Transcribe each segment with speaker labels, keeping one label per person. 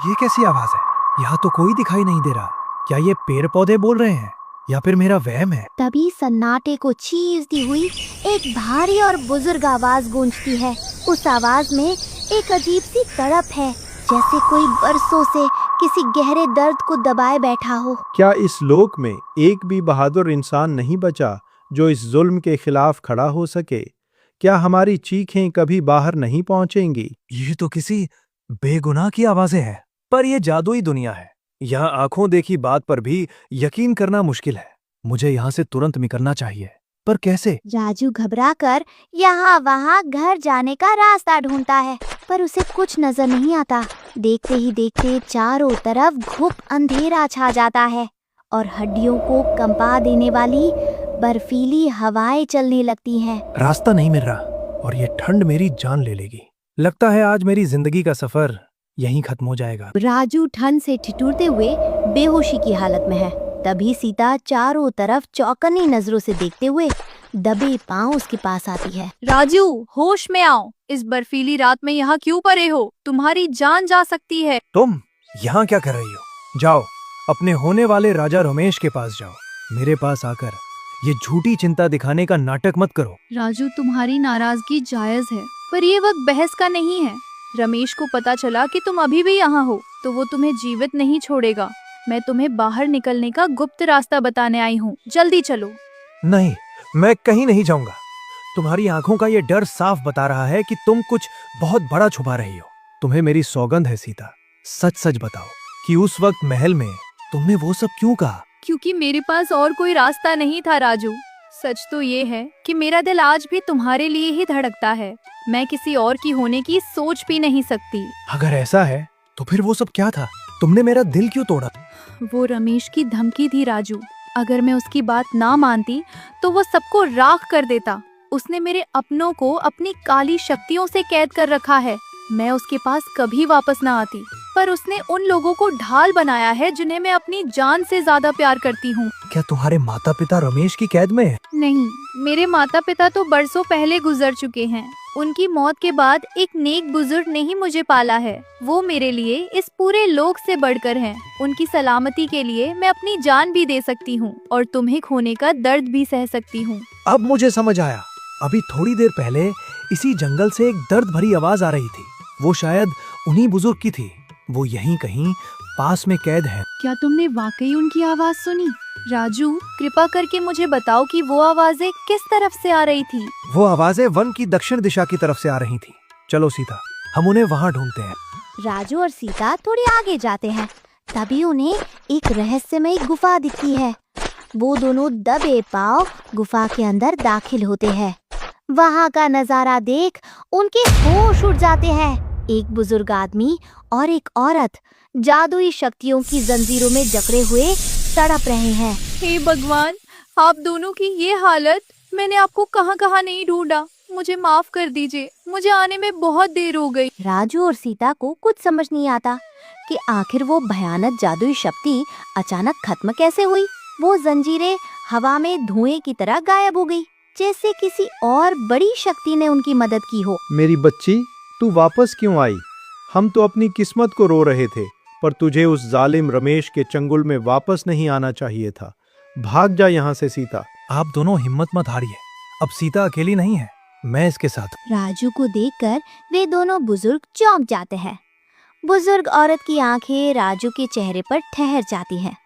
Speaker 1: ये कैसी आवाज है? यहाँ तो कोई दिखाई नहीं दे रहा। क्या ये पेड़ पौधे बोल रहे हैं या फिर मेरा वहम है?
Speaker 2: तभी सन्नाटे को चीरती हुई एक भारी और बुजुर्ग आवाज गूंजती है। उस आवाज में एक अजीब सी तड़प है, जैसे कोई बरसों से किसी गहरे दर्द को दबाए बैठा हो।
Speaker 3: क्या इस लोक में एक भी बहादुर इंसान नहीं बचा जो इस जुल्म के खिलाफ खड़ा हो सके? क्या हमारी चीखें कभी बाहर नहीं पहुंचेंगी?
Speaker 1: ये तो किसी बेगुनाह की आवाजें हैं, पर ये जादुई दुनिया है। यहाँ आंखों देखी बात पर भी यकीन करना मुश्किल है। मुझे यहाँ से तुरंत निकलना चाहिए, पर कैसे?
Speaker 2: राजू घबराकर यहाँ वहाँ घर जाने का रास्ता ढूंढता है, पर उसे कुछ नजर नहीं आता। देखते ही देखते चारों तरफ घुप अंधेरा छा जाता है और हड्डियों को कंपा देने वाली बर्फीली हवाएं चलने लगती हैं।
Speaker 1: रास्ता नहीं मिल रहा और ये ठंड मेरी जान ले लेगी। लगता है आज मेरी जिंदगी का सफर यहीं खत्म हो जाएगा।
Speaker 2: राजू ठंड से ठिठुरते हुए बेहोशी की हालत में है। तभी सीता चारों तरफ चौकन्नी नजरों से देखते हुए दबे पांव उसके पास आती है।
Speaker 4: राजू, होश में आओ। इस बर्फीली रात में यहाँ क्यों पड़े हो? तुम्हारी जान जा सकती है।
Speaker 1: तुम यहाँ क्या कर रही हो? जाओ, अपने होने वाले राजा रमेश के पास जाओ। मेरे पास आकर ये झूठी चिंता दिखाने का नाटक मत करो।
Speaker 4: राजू, तुम्हारी नाराजगी जायज है, पर ये वक्त बहस का नहीं है। रमेश को पता चला कि तुम अभी भी यहाँ हो तो वो तुम्हें जीवित नहीं छोड़ेगा। मैं तुम्हें बाहर निकलने का गुप्त रास्ता बताने आई हूँ, जल्दी चलो।
Speaker 1: नहीं, मैं कहीं नहीं जाऊंगा। तुम्हारी आंखों का ये डर साफ बता रहा है कि तुम कुछ बहुत बड़ा छुपा रही हो। तुम्हें मेरी सौगंध है सीता, सच सच बताओ कि उस वक्त महल में तुमने वो सब क्यों कहा?
Speaker 4: क्योंकि मेरे पास और कोई रास्ता नहीं था राजू। सच तो ये है कि मेरा दिल आज भी तुम्हारे लिए ही धड़कता है। मैं किसी और की होने की सोच भी नहीं सकती।
Speaker 1: अगर ऐसा है तो फिर वो सब क्या था? तुमने मेरा दिल क्यों तोड़ा?
Speaker 4: वो रमेश की धमकी थी राजू। अगर मैं उसकी बात ना मानती तो वो सबको राख कर देता। उसने मेरे अपनों को अपनी काली शक्तियों से कैद कर रखा है। मैं उसके पास कभी वापस ना आती, पर उसने उन लोगों को ढाल बनाया है जिन्हें मैं अपनी जान से ज्यादा प्यार करती हूँ।
Speaker 1: क्या तुम्हारे माता पिता रमेश की कैद में है?
Speaker 4: नहीं, मेरे माता पिता तो बरसों पहले गुजर चुके हैं। उनकी मौत के बाद एक नेक बुजुर्ग ने ही मुझे पाला है। वो मेरे लिए इस पूरे लोक से बढ़कर हैं। उनकी सलामती के लिए मैं अपनी जान भी दे सकती हूँ और तुम्हें खोने का दर्द भी सह सकती हूँ।
Speaker 1: अब मुझे समझ आया। अभी थोड़ी देर पहले इसी जंगल से एक दर्द भरी आवाज आ रही थी। वो शायद उन्हीं बुजुर्ग की थी। वो यहीं कहीं पास में कैद है।
Speaker 4: क्या तुमने वाकई उनकी आवाज सुनी? राजू, कृपा करके मुझे बताओ कि वो आवाजें किस तरफ से आ रही थी?
Speaker 1: वो आवाजें वन की दक्षिण दिशा की तरफ से आ रही थी। चलो सीता, हम उन्हें वहाँ ढूंढते हैं।
Speaker 2: राजू और सीता थोड़ी आगे जाते हैं। तभी उन्हें एक रहस्यमय गुफा दिखती है। वो दोनों दबे पांव गुफा के अंदर दाखिल होते हैं। वहाँ का नजारा देख उनके होश उड़ जाते हैं। एक बुजुर्ग आदमी और एक औरत जादुई शक्तियों की जंजीरों में जकड़े हुए तड़प रहे हैं।
Speaker 4: हे भगवान, आप दोनों की ये हालत! मैंने आपको कहाँ कहाँ नहीं ढूंढा। मुझे माफ कर दीजिए, मुझे आने में बहुत देर हो गई।
Speaker 2: राजू और सीता को कुछ समझ नहीं आता कि आखिर वो भयानक जादुई शक्ति अचानक खत्म कैसे हुई। वो जंजीरें हवा में धुएं की तरह गायब हो गई, जैसे किसी और बड़ी शक्ति ने उनकी मदद की हो।
Speaker 3: मेरी बच्ची, तू वापस क्यों आई? हम तो अपनी किस्मत को रो रहे थे, पर तुझे उस जालिम रमेश के चंगुल में वापस नहीं आना चाहिए था। भाग जा यहाँ से सीता।
Speaker 1: आप दोनों हिम्मत मत हारिए। अब सीता अकेली नहीं है, मैं इसके साथ।
Speaker 2: राजू को देखकर वे दोनों बुजुर्ग चौंक जाते हैं। बुजुर्ग औरत की आंखें राजू के चेहरे पर ठहर जाती हैं,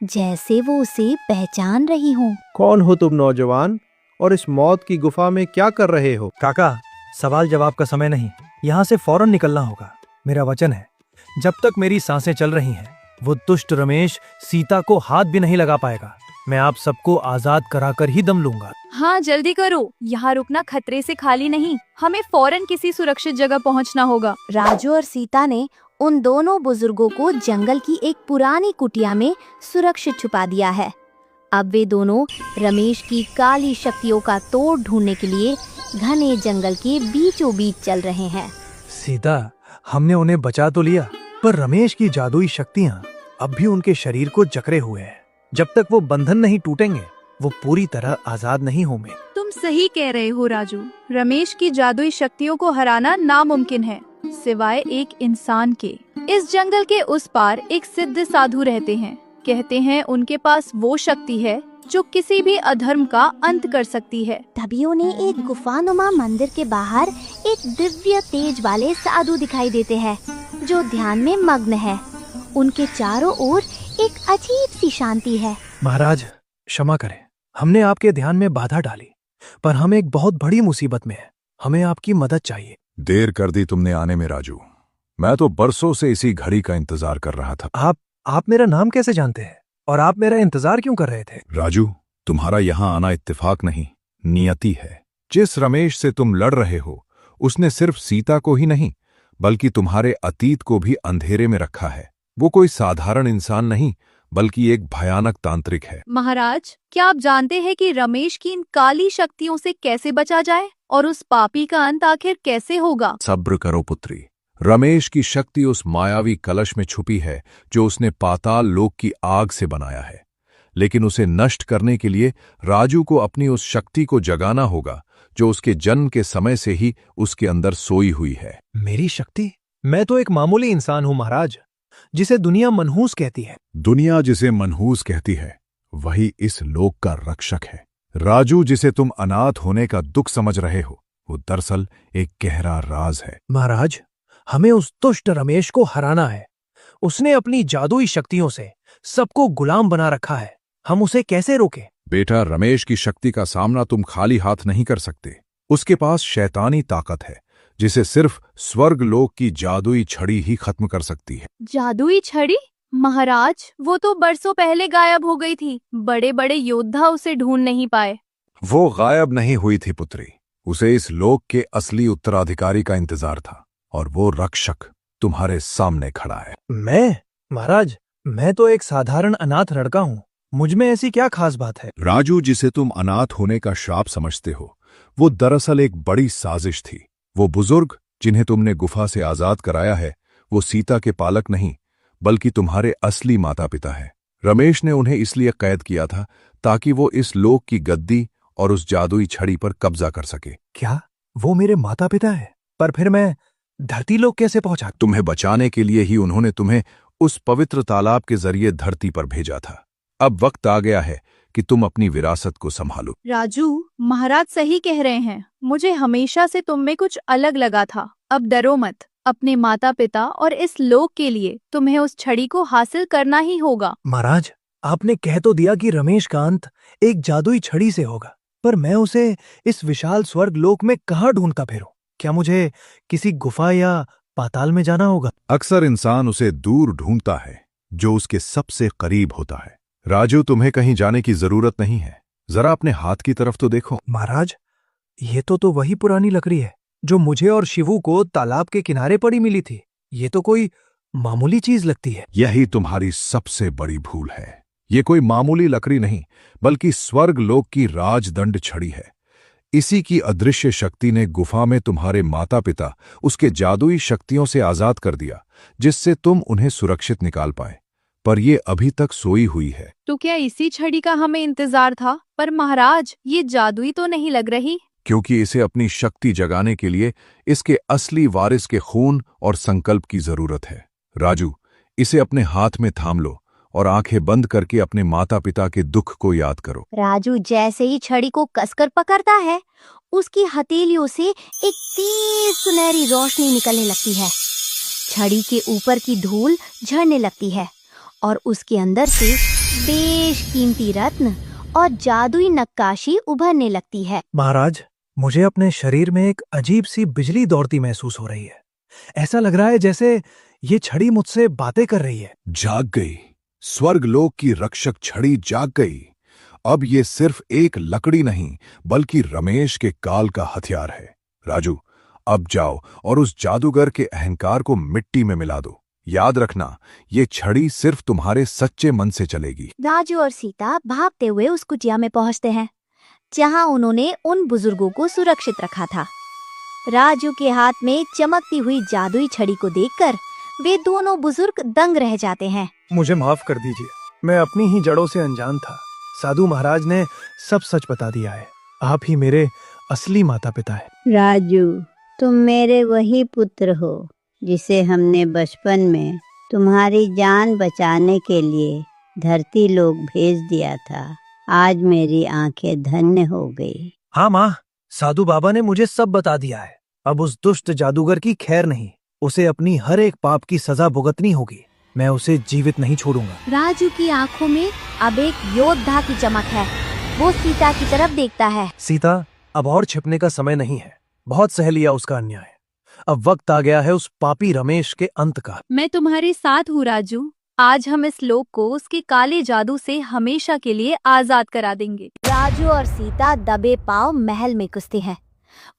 Speaker 2: जैसे वो उसे पहचान रही हों।
Speaker 3: कौन हो तुम नौजवान, और इस मौत की गुफा में क्या कर रहे हो?
Speaker 1: काका, सवाल जवाब का समय नहीं, यहाँ से फौरन निकलना होगा। मेरा वचन है, जब तक मेरी सांसें चल रही हैं, वो दुष्ट रमेश सीता को हाथ भी नहीं लगा पाएगा। मैं आप सबको आजाद कराकर ही दम लूंगा।
Speaker 4: हाँ, जल्दी करो। यहाँ रुकना खतरे से खाली नहीं। हमें फौरन किसी सुरक्षित जगह पहुँचना होगा।
Speaker 2: राजू और सीता ने उन दोनों बुजुर्गों को जंगल की एक पुरानी कुटिया में सुरक्षित छुपा दिया है। अब वे दोनों रमेश की काली शक्तियों का तोड़ ढूंढने के लिए घने जंगल के बीचों बीच चल रहे हैं।
Speaker 1: सीता, हमने उन्हें बचा तो लिया, पर रमेश की जादुई शक्तियाँ अब भी उनके शरीर को जकड़े हुए हैं। जब तक वो बंधन नहीं टूटेंगे, वो पूरी तरह आजाद नहीं होंगे।
Speaker 4: तुम सही कह रहे हो राजू। रमेश की जादुई शक्तियों को हराना नामुमकिन है, सिवाय एक इंसान के। इस जंगल के उस पार एक सिद्ध साधु रहते हैं। कहते हैं उनके पास वो शक्ति है जो किसी भी अधर्म का अंत कर सकती है।
Speaker 2: तभी उन्हें एक गुफानुमा मंदिर के बाहर एक दिव्य तेज वाले साधु दिखाई देते हैं जो ध्यान में मग्न है। उनके चारों ओर एक अजीब सी शांति है।
Speaker 1: महाराज क्षमा करें, हमने आपके ध्यान में बाधा डाली, पर हम एक बहुत बड़ी मुसीबत में हैं। हमें आपकी मदद चाहिए।
Speaker 5: देर कर दी तुमने आने में राजू। मैं तो बरसों से इसी घड़ी का इंतजार कर रहा था।
Speaker 1: आप मेरा नाम कैसे जानते हैं और आप मेरा इंतजार क्यों कर रहे थे?
Speaker 5: राजू, तुम्हारा यहां आना इत्तेफाक नहीं, नियति है। जिस रमेश से तुम लड़ रहे हो उसने सिर्फ सीता को ही नहीं बल्कि तुम्हारे अतीत को भी अंधेरे में रखा है। वो कोई साधारण इंसान नहीं बल्कि एक भयानक तांत्रिक है।
Speaker 4: महाराज, क्या आप जानते हैं कि रमेश की इन काली शक्तियों से कैसे बचा जाए और उस पापी का अंत आखिर कैसे होगा?
Speaker 5: सब्र करो पुत्री। रमेश की शक्ति उस मायावी कलश में छुपी है जो उसने पाताल लोक की आग से बनाया है। लेकिन उसे नष्ट करने के लिए राजू को अपनी उस शक्ति को जगाना होगा जो उसके जन्म के समय से ही उसके अंदर सोई हुई है।
Speaker 1: मेरी शक्ति? मैं तो एक मामूली इंसान हूं महाराज, जिसे दुनिया मनहूस कहती है।
Speaker 5: दुनिया जिसे मनहूस कहती है वही इस लोक का रक्षक है। राजू, जिसे तुम अनाथ होने का दुख समझ रहे हो, वो दरअसल एक गहरा राज है।
Speaker 1: महाराज, हमें उस दुष्ट रमेश को हराना है। उसने अपनी जादुई शक्तियों से सबको गुलाम बना रखा है। हम उसे कैसे रोकें?
Speaker 5: बेटा, रमेश की शक्ति का सामना तुम खाली हाथ नहीं कर सकते। उसके पास शैतानी ताकत है जिसे सिर्फ स्वर्ग लोक की जादुई छड़ी ही खत्म कर सकती है।
Speaker 4: जादुई छड़ी? महाराज, वो तो बरसों पहले गायब हो गई थी। बड़े बड़े योद्धा उसे ढूंढ नहीं पाए।
Speaker 5: वो गायब नहीं हुई थी पुत्री, उसे इस लोक के असली उत्तराधिकारी का इंतजार था और वो रक्षक तुम्हारे सामने खड़ा है।
Speaker 1: मैं? महाराज, मैं तो एक साधारण अनाथ लड़का हूं। मुझ में ऐसी क्या खास बात है?
Speaker 5: राजू, जिसे तुम अनाथ होने का श्राप समझते हो, वो दरअसल एक बड़ी साजिश थी। वो बुजुर्ग जिन्हें तुमने गुफा से आजाद कराया है, वो सीता के पालक नहीं बल्कि तुम्हारे असली माता पिता हैं। रमेश ने उन्हें इसलिए कैद किया था ताकि वो इस लोक की गद्दी और उस जादुई छड़ी पर कब्जा कर सके।
Speaker 1: क्या वो मेरे माता पिता है? पर फिर मैं धरती लोक कैसे पहुंचा?
Speaker 5: तुम्हें बचाने के लिए ही उन्होंने तुम्हें उस पवित्र तालाब के जरिए धरती पर भेजा था। अब वक्त आ गया है कि तुम अपनी विरासत को संभालो।
Speaker 4: राजू, महाराज सही कह रहे हैं। मुझे हमेशा से तुम में कुछ अलग लगा था। अब डरो मत। अपने माता पिता और इस लोक के लिए तुम्हें उस छड़ी को हासिल करना ही होगा।
Speaker 1: महाराज, आपने कह तो दिया कि रमेश का अंत एक जादुई छड़ी से होगा, पर मैं उसे इस विशाल स्वर्ग लोक में कहाँ ढूंढता फिरूं? क्या मुझे किसी गुफा या पाताल में जाना होगा?
Speaker 5: अक्सर इंसान उसे दूर ढूंढता है जो उसके सबसे करीब होता है। राजू, तुम्हें कहीं जाने की जरूरत नहीं है। जरा अपने हाथ की तरफ तो देखो।
Speaker 1: महाराज, ये तो वही पुरानी लकड़ी है जो मुझे और शिवू को तालाब के किनारे पड़ी मिली थी। ये तो कोई मामूली चीज लगती है।
Speaker 5: यही तुम्हारी सबसे बड़ी भूल है। ये कोई मामूली लकड़ी नहीं बल्कि स्वर्ग लोक की राजदंड छड़ी है। इसी की अदृश्य शक्ति ने गुफा में तुम्हारे माता पिता उसके जादुई शक्तियों से आजाद कर दिया, जिससे तुम उन्हें सुरक्षित निकाल पाए। पर ये अभी तक सोई हुई है।
Speaker 4: तो क्या इसी छड़ी का हमें इंतजार था? पर महाराज, ये जादुई तो नहीं लग रही।
Speaker 5: क्योंकि इसे अपनी शक्ति जगाने के लिए इसके असली वारिस के खून और संकल्प की जरूरत है। राजू, इसे अपने हाथ में थाम लो और आंखें बंद करके अपने माता पिता के दुख को याद करो।
Speaker 2: राजू जैसे ही छड़ी को कसकर पकड़ता है, उसकी हथेलियों से एक तेज सुनहरी रोशनी निकलने लगती है। छड़ी के ऊपर की धूल झड़ने लगती है और उसके अंदर से बेशकीमती रत्न और जादुई नक्काशी उभरने लगती है।
Speaker 1: महाराज, मुझे अपने शरीर में एक अजीब सी बिजली दौड़ती महसूस हो रही है। ऐसा लग रहा है जैसे ये छड़ी मुझसे बातें कर रही है।
Speaker 5: जाग गई। स्वर्ग लोक की रक्षक छड़ी जाग गई। अब ये सिर्फ एक लकड़ी नहीं बल्कि रमेश के काल का हथियार है। राजू, अब जाओ और उस जादूगर के अहंकार को मिट्टी में मिला दो। याद रखना, ये छड़ी सिर्फ तुम्हारे सच्चे मन से चलेगी।
Speaker 2: राजू और सीता भागते हुए उस कुटिया में पहुंचते हैं जहां उन्होंने उन बुजुर्गों को सुरक्षित रखा था। राजू के हाथ में चमकती हुई जादुई छड़ी को देखकर वे दोनों बुजुर्ग दंग रह जाते हैं।
Speaker 1: मुझे माफ कर दीजिए, मैं अपनी ही जड़ों से अनजान था। साधु महाराज ने सब सच बता दिया है। आप ही मेरे असली माता पिता हैं।
Speaker 6: राजू, तुम मेरे वही पुत्र हो जिसे हमने बचपन में तुम्हारी जान बचाने के लिए धरती लोक भेज दिया था, आज मेरी आंखें धन्य हो गई।
Speaker 1: हाँ माँ, साधु बाबा ने मुझे सब बता दिया है। अब उस दुष्ट जादूगर की खैर नहीं, उसे अपनी हर एक पाप की सजा भुगतनी होगी। मैं उसे जीवित नहीं छोड़ूंगा।
Speaker 2: राजू की आंखों में अब एक योद्धा की चमक है। वो सीता की तरफ देखता है।
Speaker 1: सीता, अब और छिपने का समय नहीं है। बहुत सह लिया उसका अन्याय। अब वक्त आ गया है उस पापी रमेश के अंत का।
Speaker 4: मैं तुम्हारे साथ हूँ राजू। आज हम इस लोक को उसके काले जादू से हमेशा के लिए आजाद करा देंगे।
Speaker 2: राजू और सीता दबे पांव महल में घुसते हैं।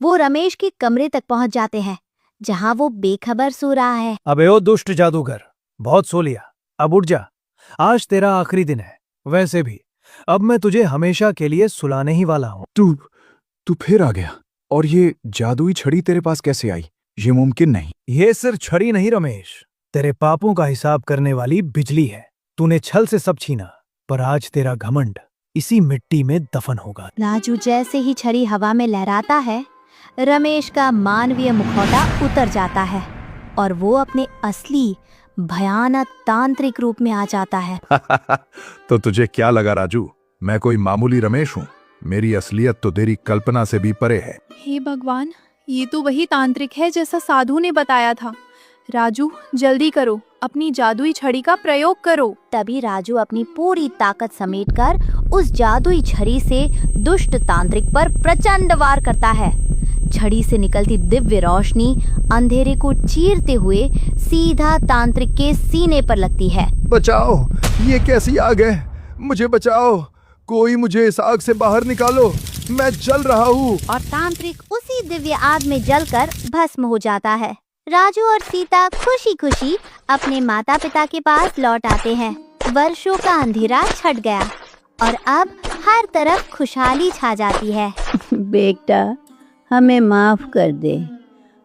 Speaker 2: वो रमेश के कमरे तक पहुंच जाते हैं, जहां वो बेखबर सो रहा है।
Speaker 1: अबे ओ दुष्ट जादूगर, बहुत सो लिया, अब उठ जा। आज तेरा आखिरी दिन है। वैसे भी अब मैं तुझे हमेशा के लिए सुलाने ही वाला हूँ।
Speaker 5: तू फिर आ गया, और ये जादुई छड़ी तेरे पास कैसे आई? ये मुमकिन नहीं।
Speaker 1: ये सिर्फ छड़ी नहीं रमेश, तेरे पापों का हिसाब करने वाली बिजली है। तूने छल से सब छीना, पर आज तेरा घमंड इसी मिट्टी में दफन होगा।
Speaker 2: राजू जैसे ही छड़ी हवा में लहराता है, रमेश का मानवीय मुखौटा उतर जाता है और वो अपने असली भयानक तांत्रिक रूप में आ जाता है।
Speaker 5: तो तुझे क्या लगा राजू, मैं कोई मामूली रमेश हूँ? मेरी असलियत तो तेरी कल्पना से भी परे है।
Speaker 4: हे भगवान, ये तो वही तांत्रिक है जैसा साधु ने बताया था। राजू जल्दी करो, अपनी जादुई छड़ी का प्रयोग करो।
Speaker 2: तभी राजू अपनी पूरी ताकत समेटकर उस जादुई छड़ी से दुष्ट तांत्रिक पर प्रचंड वार करता है। छड़ी से निकलती दिव्य रोशनी अंधेरे को चीरते हुए सीधा तांत्रिक के सीने पर लगती है।
Speaker 5: बचाओ, ये कैसी आग है? मुझे बचाओ, कोई मुझे इस आग से बाहर निकालो, मैं जल रहा हूँ।
Speaker 2: और तांत्रिक उसी दिव्य आग में जलकर भस्म हो जाता है। राजू और सीता खुशी खुशी अपने माता पिता के पास लौट आते हैं। वर्षों का अंधेरा छट गया और अब हर तरफ खुशहाली छा जाती है।
Speaker 6: बेटा, हमें माफ कर दे।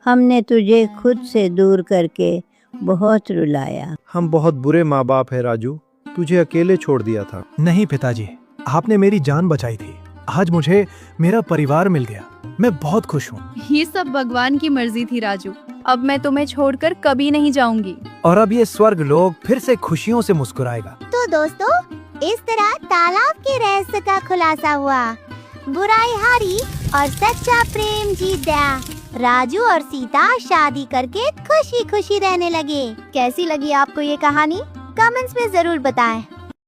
Speaker 6: हमने तुझे खुद से दूर करके बहुत रुलाया।
Speaker 3: हम बहुत बुरे माँ बाप है राजू, तुझे अकेले छोड़ दिया था।
Speaker 1: नहीं पिताजी, आपने मेरी जान बचाई थी। आज मुझे मेरा परिवार मिल गया। मैं बहुत खुश हूँ।
Speaker 4: ये सब भगवान की मर्जी थी राजू। अब मैं तुम्हें छोड़कर कभी नहीं जाऊंगी।
Speaker 1: और अब ये स्वर्ग लोक फिर से खुशियों से मुस्कुराएगा।
Speaker 2: तो दोस्तों, इस तरह तालाब के रहस्य का खुलासा हुआ। बुराई हारी और सच्चा प्रेम जीत गया। राजू और सीता शादी करके खुशी खुशी रहने लगे। कैसी लगी आपको ये कहानी? कमेंट्स में जरूर बताएं।